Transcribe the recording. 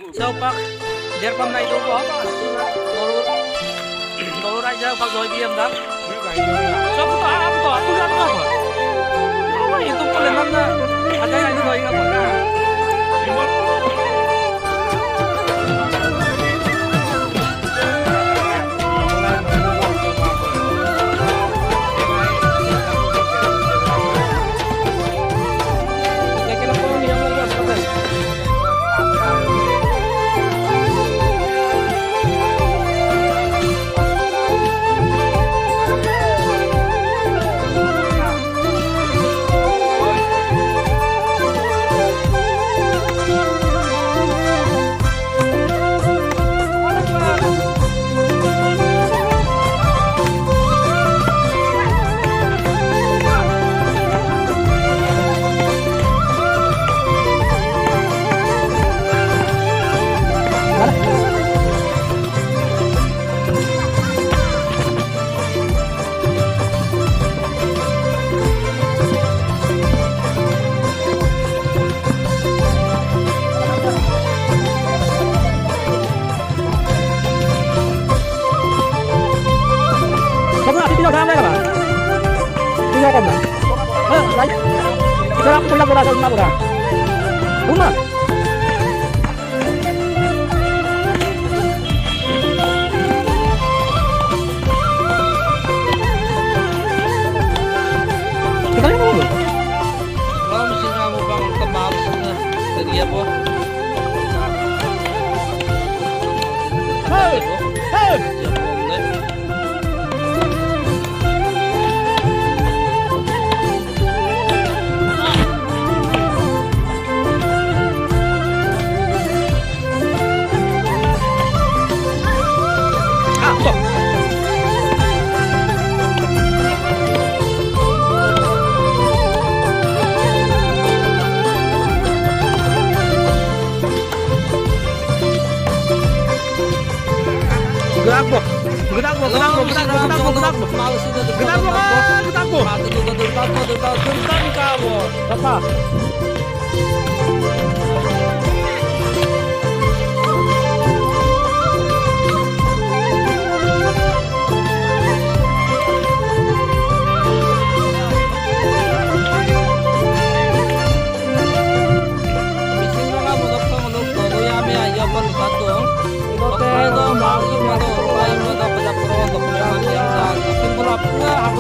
So pak biar pemain itu apa? Turun aja pak Joy diam kan? So apa tuh? Aku lihat apa? Apa itu kalian ada yang itu doing apa? Rumah. Kita lihat dulu. Kalau mesin kamu bangun kemau dari apa? Hei, hei. Gerak boh, gerak boh, gerak boh, gerak boh, gerak boh, gerak boh, gerak boh, gerak boh, gerak boh, apa? Aku